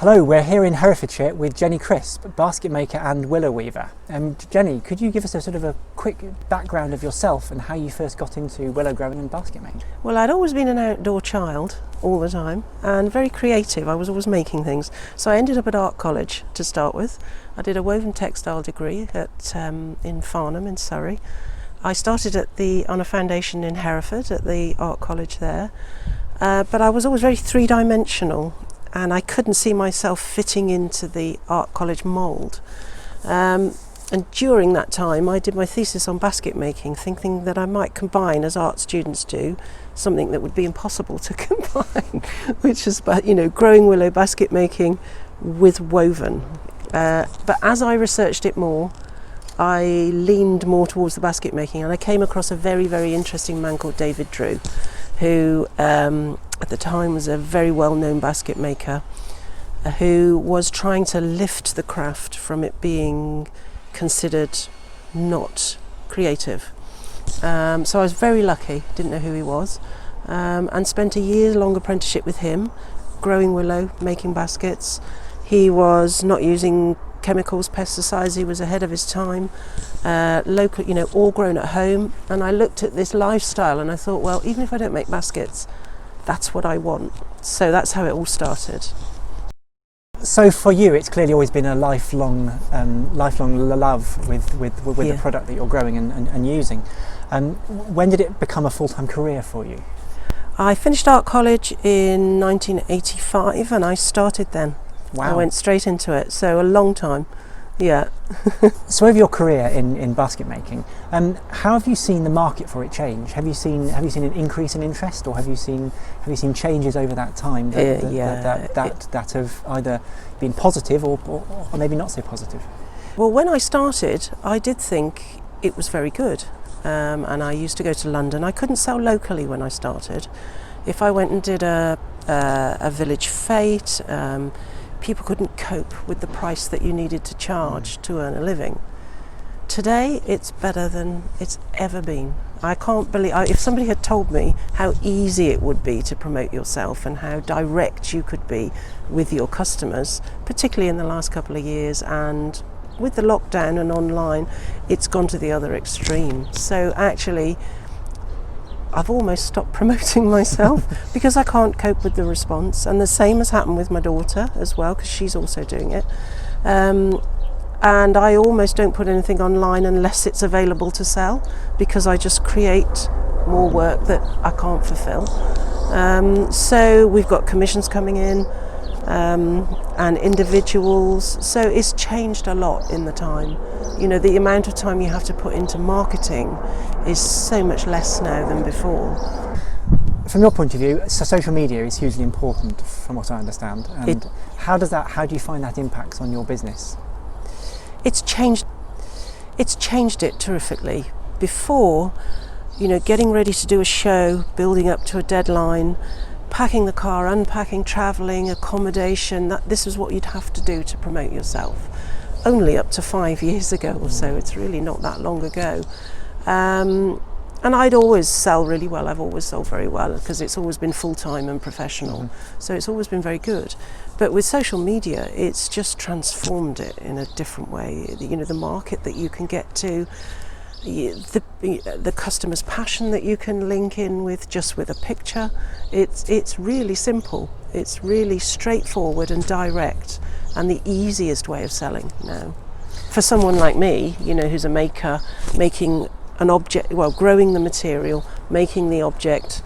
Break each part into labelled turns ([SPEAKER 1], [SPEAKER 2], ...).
[SPEAKER 1] Hello, we're here in Herefordshire with Jenny Crisp, basket maker and willow weaver. Jenny, could you give us a sort of a quick background of yourself and how you first got into willow growing and basket making?
[SPEAKER 2] Well, I'd always been an outdoor child all the time and very creative. I was always making things. So I ended up at art college to start with. I did a woven textile degree in Farnham in Surrey. I started on a foundation in Hereford at the art college there. But I was always very three-dimensional. And I couldn't see myself fitting into the art college mould. And during that time I did my thesis on basket making, thinking that I might combine, as art students do, something that would be impossible to combine, which is growing willow basket making with woven. But as I researched it more, I leaned more towards the basket making, and I came across a very, very interesting man called David Drew, who at the time was a very well-known basket maker who was trying to lift the craft from it being considered not creative. So I was very lucky, didn't know who he was, and spent a year-long apprenticeship with him, growing willow, making baskets. He was not using chemicals, pesticides. He was ahead of his time, local, all grown at home. And I looked at this lifestyle and I thought, well, even if I don't make baskets, that's what I want. So that's how it all started.
[SPEAKER 1] So for you, it's clearly always been a lifelong love with the product that you're growing and using. When did it become a full-time career for you?
[SPEAKER 2] I finished art college in 1985 and I started then.
[SPEAKER 1] Wow.
[SPEAKER 2] I went straight into it, so a long time, yeah.
[SPEAKER 1] So over your career in basket making, how have you seen the market for it change? Have you seen an increase in interest, or have you seen changes over that time that have either been positive or maybe not so positive?
[SPEAKER 2] Well, when I started, I did think it was very good, and I used to go to London. I couldn't sell locally when I started. If I went and did a village fete, people couldn't cope with the price that you needed to charge to earn a living. Today, it's better than it's ever been. I can't believe, if somebody had told me how easy it would be to promote yourself and how direct you could be with your customers, particularly in the last couple of years, and with the lockdown and online, it's gone to the other extreme. So actually, I've almost stopped promoting myself because I can't cope with the response. And the same has happened with my daughter as well, because she's also doing it. And I almost don't put anything online unless it's available to sell, because I just create more work that I can't fulfill. So we've got commissions coming in and individuals. So it's changed a lot in the time. The amount of time you have to put into marketing is so much less now than before.
[SPEAKER 1] From your point of view, so social media is hugely important, from what I understand. And how do you find that impacts on your business?
[SPEAKER 2] It's changed it terrifically. Before, getting ready to do a show, building up to a deadline, packing the car, unpacking, travelling, accommodation, this is what you'd have to do to promote yourself. Only up to 5 years ago or so, it's really not that long ago. And I'd always sell really well. I've always sold very well because it's always been full-time and professional. So it's always been very good. But with social media, it's just transformed it in a different way. The market that you can get to, the customer's passion that you can link in with just with a picture. It's really simple. It's really straightforward and direct, and the easiest way of selling now. For someone like me, who's a maker, making an object, growing the material, making the object,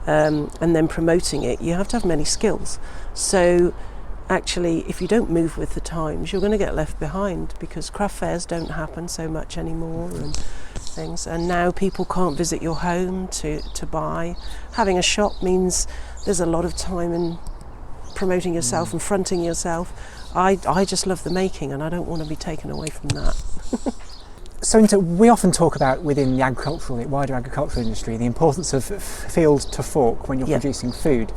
[SPEAKER 2] and then promoting it, you have to have many skills. So actually, if you don't move with the times, you're going to get left behind, because craft fairs don't happen so much anymore and things. And now people can't visit your home to buy. Having a shop means there's a lot of time in promoting yourself and fronting yourself. I just love the making, and I don't want to be taken away from that.
[SPEAKER 1] So we often talk about, within the wider agricultural industry, the importance of field to fork when you're producing food.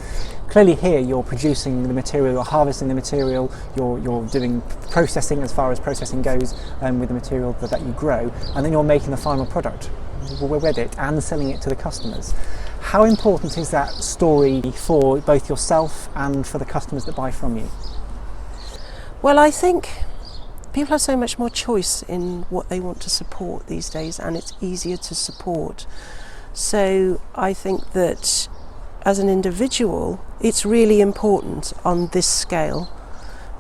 [SPEAKER 1] Clearly here you're producing the material, you're harvesting the material, you're doing processing as far as processing goes with the material that you grow, and then you're making the final product with it and selling it to the customers. How important is that story for both yourself and for the customers that buy from you?
[SPEAKER 2] Well, I think people have so much more choice in what they want to support these days, and it's easier to support. So I think that as an individual, it's really important on this scale,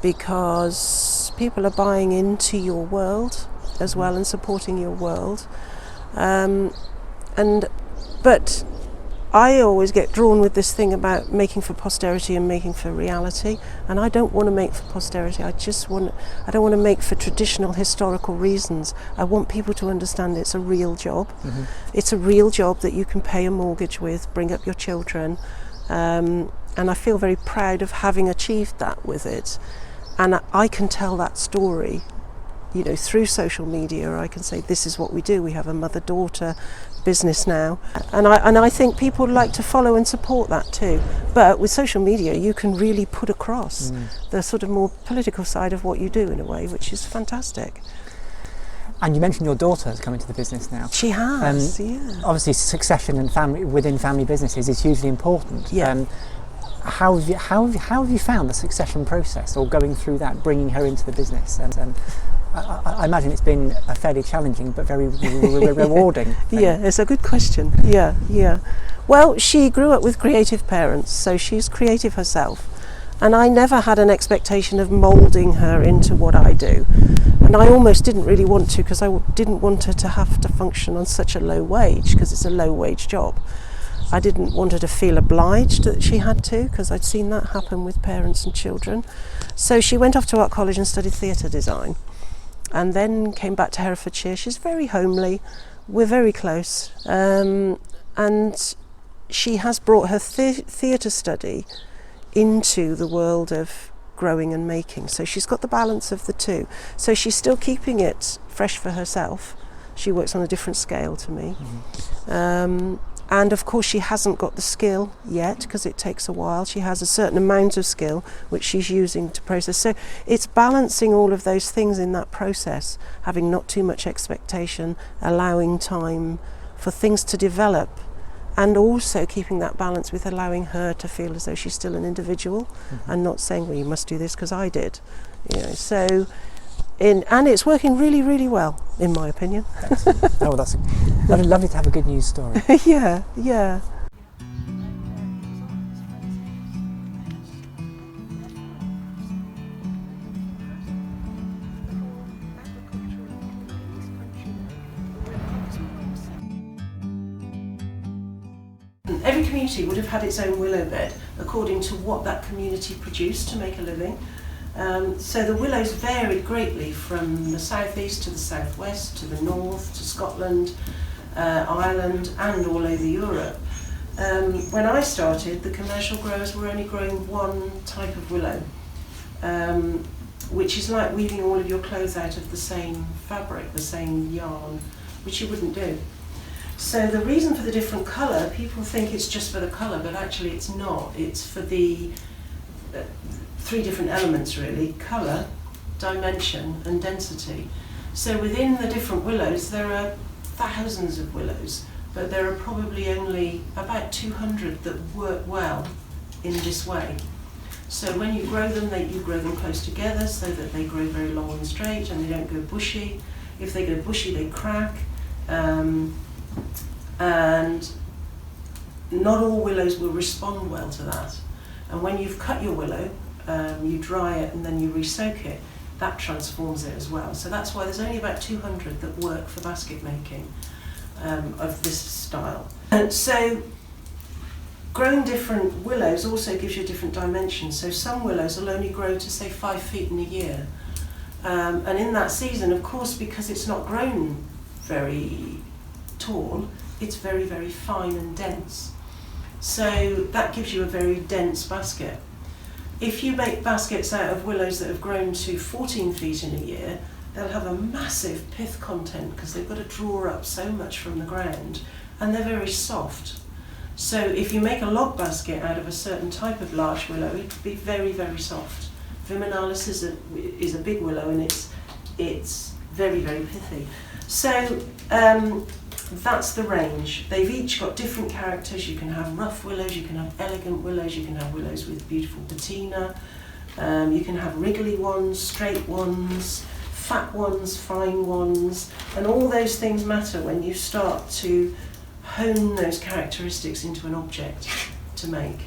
[SPEAKER 2] because people are buying into your world as well and supporting your world. But I always get drawn with this thing about making for posterity and making for reality, and I don't want to make for posterity. I don't want to make for traditional historical reasons. I want people to understand it's a real job. Mm-hmm. It's a real job that you can pay a mortgage with, bring up your children, and I feel very proud of having achieved that with it. And I can tell that story, you know, through social media. I can say, this is what we do. We have a mother-daughter business now, and I think people like to follow and support that too. But with social media, you can really put across the sort of more political side of what you do in a way, which is fantastic.
[SPEAKER 1] And you mentioned your daughter has come into the business now.
[SPEAKER 2] She has, yeah.
[SPEAKER 1] Obviously, succession and family within family businesses is hugely important.
[SPEAKER 2] Yeah.
[SPEAKER 1] How have you found the succession process, or going through that, bringing her into the business? And I imagine it's been a fairly challenging but very rewarding thing.
[SPEAKER 2] Yeah, it's a good question. Yeah. Well, she grew up with creative parents, so she's creative herself. And I never had an expectation of moulding her into what I do. And I almost didn't really want to, because I didn't want her to have to function on such a low wage, because it's a low wage job. I didn't want her to feel obliged that she had to, because I'd seen that happen with parents and children. So she went off to art college and studied theatre design, and then came back to Herefordshire. She's very homely, we're very close, and she has brought her theatre study into the world of growing and making. So she's got the balance of the two. So she's still keeping it fresh for herself. She works on a different scale to me. Mm-hmm. And of course she hasn't got the skill yet, because it takes a while. She has a certain amount of skill which she's using to process. So it's balancing all of those things in that process, having not too much expectation, allowing time for things to develop, and also keeping that balance with allowing her to feel as though she's still an individual, and not saying, well, you must do this because I did. You know, so and it's working really, really well, in my opinion.
[SPEAKER 1] Oh, that's lovely to have a good news story.
[SPEAKER 2] Yeah. Every community would have had its own willow bed according to what that community produced to make a living. So the willows varied greatly from the southeast to the southwest, to the north, to Scotland, Ireland, and all over Europe. When I started, the commercial growers were only growing one type of willow, which is like weaving all of your clothes out of the same fabric, the same yarn, which you wouldn't do. So the reason for the different colour, people think it's just for the colour, but actually it's not. It's for the three different elements really: colour, dimension and density. So within the different willows there are thousands of willows, but there are probably only about 200 that work well in this way. So when you grow them, you grow them close together so that they grow very long and straight and they don't go bushy. If they go bushy, they crack. And not all willows will respond well to that. And when you've cut your willow, you dry it and then you re-soak it, that transforms it as well. So that's why there's only about 200 that work for basket making of this style. And so growing different willows also gives you a different dimension. So some willows will only grow to say 5 feet in a year. And in that season, of course, because it's not grown very tall, it's very, very fine and dense. So that gives you a very dense basket. If you make baskets out of willows that have grown to 14 feet in a year, they'll have a massive pith content because they've got to draw up so much from the ground, and they're very soft. So if you make a log basket out of a certain type of larch willow, it'll be very, very soft. Viminalis is a big willow, and it's very, very pithy. So that's the range. They've each got different characters. You can have rough willows, you can have elegant willows, you can have willows with beautiful patina. You can have wriggly ones, straight ones, fat ones, fine ones, and all those things matter when you start to hone those characteristics into an object to make.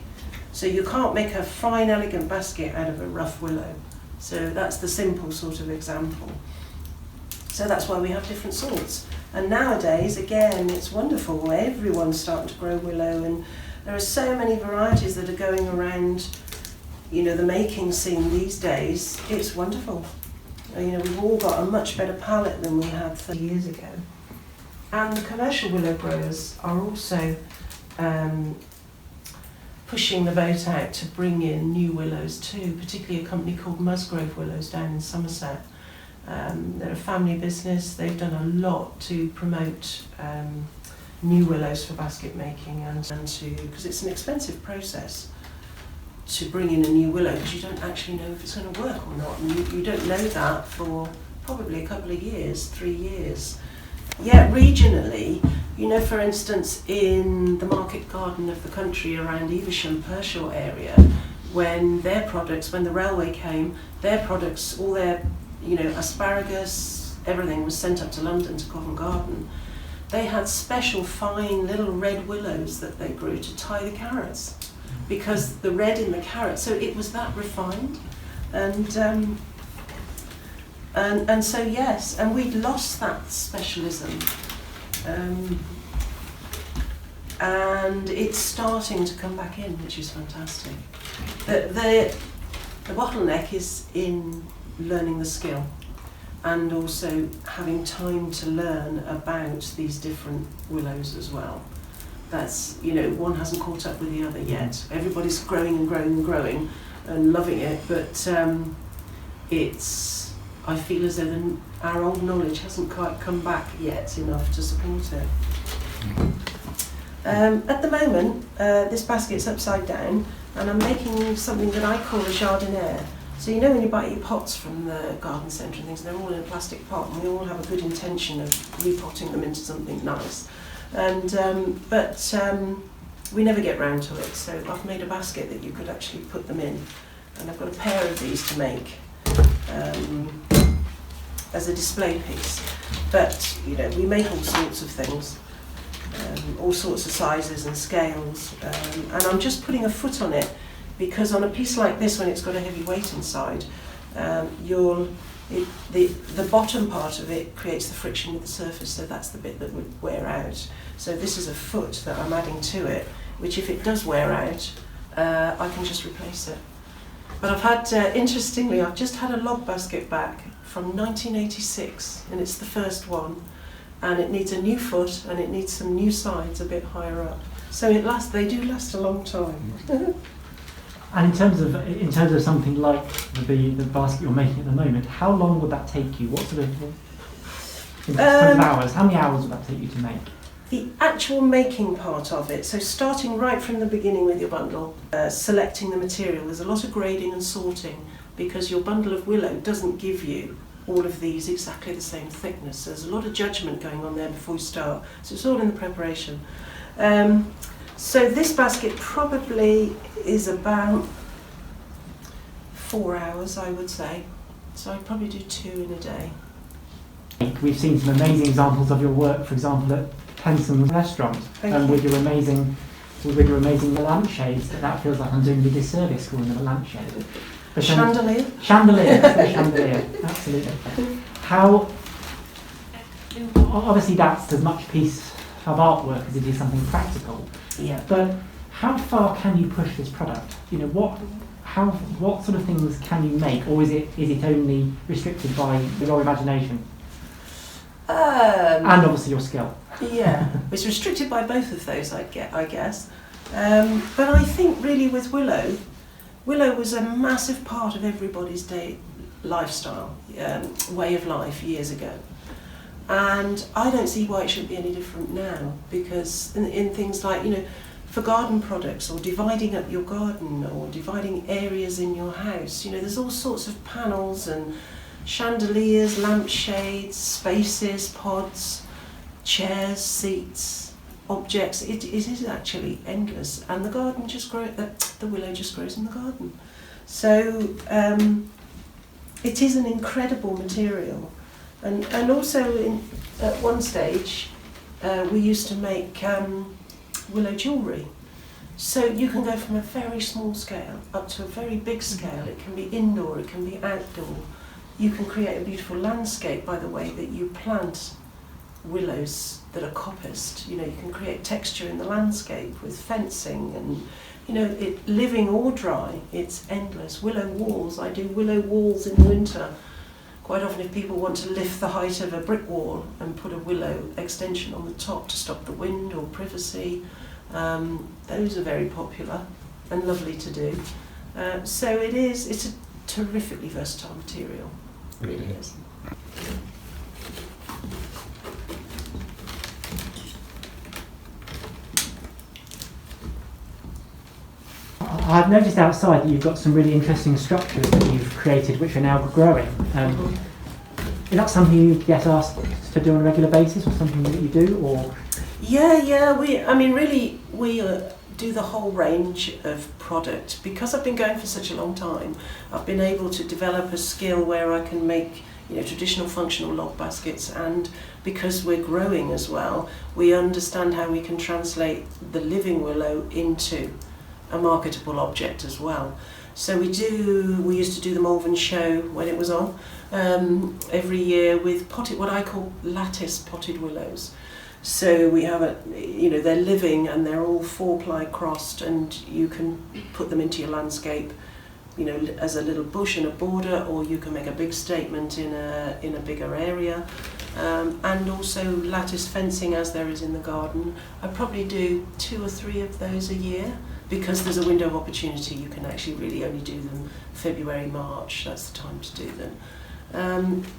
[SPEAKER 2] So you can't make a fine, elegant basket out of a rough willow. So that's the simple sort of example. So that's why we have different sorts. And nowadays, again, it's wonderful. Everyone's starting to grow willow, and there are so many varieties that are going around, you know, the making scene these days. It's wonderful. You know, we've all got a much better palette than we had 30 years ago. And the commercial willow growers are also pushing the boat out to bring in new willows too, particularly a company called Musgrove Willows down in Somerset. They're a family business. They've done a lot to promote new willows for basket making, and to, because it's an expensive process to bring in a new willow, because you don't actually know if it's going to work or not, and you don't know that for probably a couple of years, 3 years. Yet regionally, you know, for instance, in the market garden of the country around Evesham, Pershore area, when their products, when the railway came, their products, all their, you know, asparagus, everything was sent up to London to Covent Garden. They had special fine little red willows that they grew to tie the carrots, because the red in the carrot, so it was that refined. And so yes, and we'd lost that specialism, and it's starting to come back in, which is fantastic. The bottleneck is in learning the skill, and also having time to learn about these different willows as well. That's, you know, one hasn't caught up with the other yet. Everybody's growing and growing and growing and loving it, but it's, I feel as though our old knowledge hasn't quite come back yet enough to support it. At the moment, this basket's upside down, and I'm making something that I call a jardiniere. So you know when you buy your pots from the garden centre and things, they're all in a plastic pot, and we all have a good intention of repotting them into something nice. And but we never get round to it, so I've made a basket that you could actually put them in, and I've got a pair of these to make as a display piece. But you know, we make all sorts of things, all sorts of sizes and scales, and I'm just putting a foot on it, because on a piece like this, when it's got a heavy weight inside, the bottom part of it creates the friction with the surface, so that's the bit that would wear out. So this is a foot that I'm adding to it, which if it does wear out, I can just replace it. But I've had, interestingly, I've just had a log basket back from 1986, and it's the first one, and it needs a new foot, and it needs some new sides a bit higher up. So they do last a long time.
[SPEAKER 1] And in terms of something like the basket you're making at the moment, how long would that take you? What sort of, in terms of hours, how many hours would that take you to make?
[SPEAKER 2] The actual making part of it, so starting right from the beginning with your bundle, selecting the material, there's a lot of grading and sorting, because your bundle of willow doesn't give you all of these exactly the same thickness. So there's a lot of judgment going on there before you start. So it's all in the preparation. So this basket probably is about 4 hours, I would say. So I'd probably do 2 in a day.
[SPEAKER 1] We've seen some amazing examples of your work, for example, at Penson's restaurant, with your amazing lampshades. That feels like I'm doing a disservice calling them a lampshade.
[SPEAKER 2] The chandelier?
[SPEAKER 1] Chandelier, chandelier, absolutely. How, obviously that's as much piece of artwork as it is something practical.
[SPEAKER 2] Yeah.
[SPEAKER 1] But how far can you push this product? You know, what sort of things can you make, or is it only restricted by your imagination? And obviously your skill.
[SPEAKER 2] Yeah, it's restricted by both of those, I guess. But I think really with Willow was a massive part of everybody's day lifestyle, way of life years ago. And I don't see why it should be any different now, because in things like, you know, for garden products, or dividing up your garden, or dividing areas in your house, you know, there's all sorts of panels and chandeliers, lampshades, spaces, pods, chairs, seats, objects. It is actually endless, and the garden just the willow just grows in the garden. So it is an incredible material, and also at one stage we used to make willow jewellery. So you can go from a very small scale up to a very big scale. It can be indoor, it can be outdoor. You can create a beautiful landscape by the way that you plant willows that are coppiced. You know, you can create texture in the landscape with fencing and, you know, it living or dry, it's endless. Willow walls, I do willow walls in winter. Quite often if people want to lift the height of a brick wall and put a willow extension on the top to stop the wind or privacy, those are very popular and lovely to do. So it's a terrifically versatile material, it really is.
[SPEAKER 1] I've noticed outside that you've got some really interesting structures that you've created which are now growing. Is that something you get asked to do on a regular basis, or something that you do, or?
[SPEAKER 2] Yeah. We do the whole range of product. Because I've been going for such a long time, I've been able to develop a skill where I can make, you know, traditional functional log baskets, and because we're growing as well, we understand how we can translate the living willow into a marketable object as well. So we used to do the Malvern show when it was on every year with what I call lattice potted willows. So we have they're living and they're all 4-ply crossed, and you can put them into your landscape, you know, as a little bush in a border, or you can make a big statement in a bigger area. And also lattice fencing as there is in the garden. I probably do 2 or 3 of those a year, because there's a window of opportunity. You can actually really only do them February, March, that's the time to do them.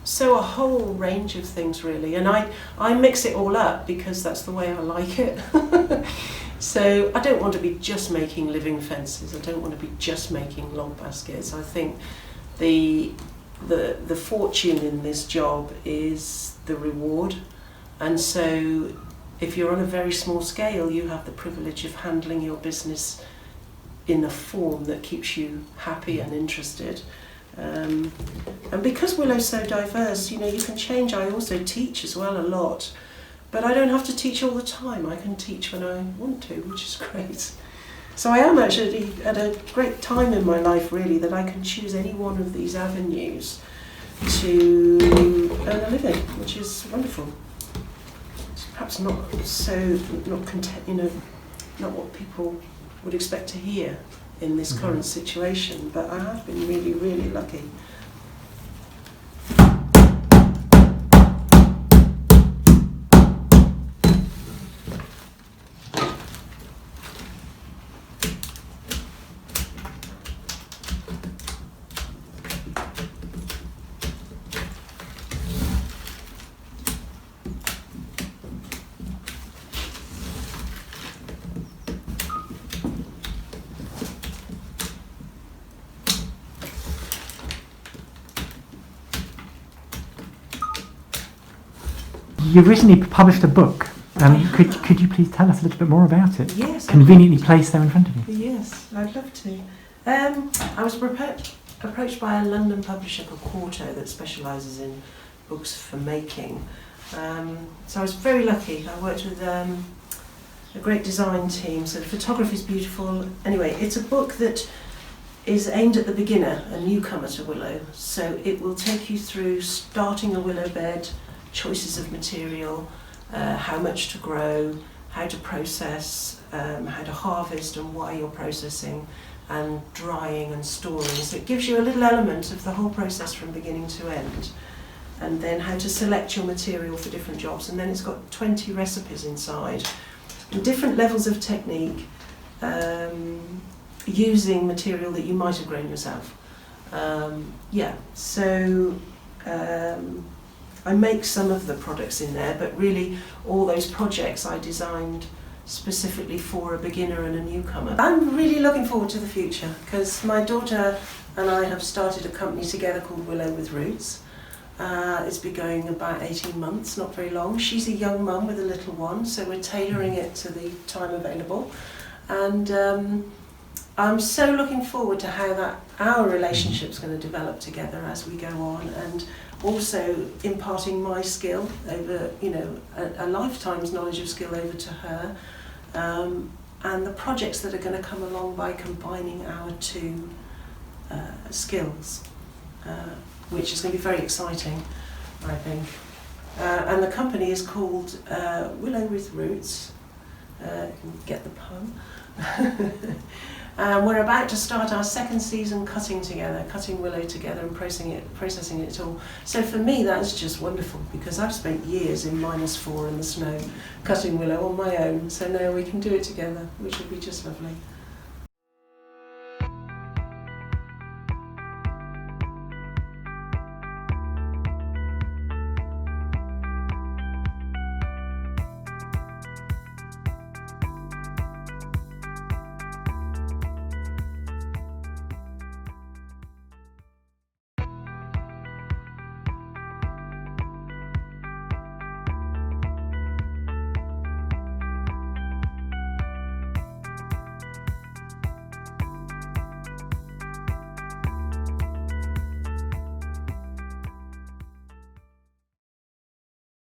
[SPEAKER 2] So a whole range of things really, and I mix it all up because that's the way I like it. So I don't want to be just making living fences, I don't want to be just making log baskets. I think the fortune in this job is the reward, and so if you're on a very small scale, you have the privilege of handling your business in a form that keeps you happy and interested. And because Willow's so diverse, you know, you can change. I also teach as well a lot, but I don't have to teach all the time. I can teach when I want to, which is great. So I am actually at a great time in my life, really, that I can choose any one of these avenues to earn a living, which is wonderful. Perhaps not what people would expect to hear in this current situation, but I have been really, really lucky.
[SPEAKER 1] You've recently published a book. Could you please tell us a little bit more about it?
[SPEAKER 2] Yes.
[SPEAKER 1] Conveniently placed there in front of you.
[SPEAKER 2] Yes, I'd love to. I was approached by a London publisher called Quarto that specialises in books for making. So I was very lucky. I worked with a great design team, so the photography is beautiful. Anyway, it's a book that is aimed at the beginner, a newcomer to willow. So it will take you through starting a willow bed, choices of material, how much to grow, how to process, how to harvest and why you're processing, and drying and storing. So it gives you a little element of the whole process from beginning to end, and then how to select your material for different jobs. And then it's got 20 recipes inside, and different levels of technique, using material that you might have grown yourself. I make some of the products in there, but really all those projects I designed specifically for a beginner and a newcomer. I'm really looking forward to the future, because my daughter and I have started a company together called Willow with Roots. It's been going about 18 months, not very long. She's a young mum with a little one, so we're tailoring it to the time available. And I'm so looking forward to how our relationship's going to develop together as we go on, and also imparting my skill over, a lifetime's knowledge of skill over to her, and the projects that are going to come along by combining our two skills, which is going to be very exciting, I think. And the company is called Willow with Roots. You can get the pun. We're about to start our second season cutting willow together and processing it all. So for me that's just wonderful, because I've spent years in -4 in the snow cutting willow on my own, so now we can do it together, which will be just lovely.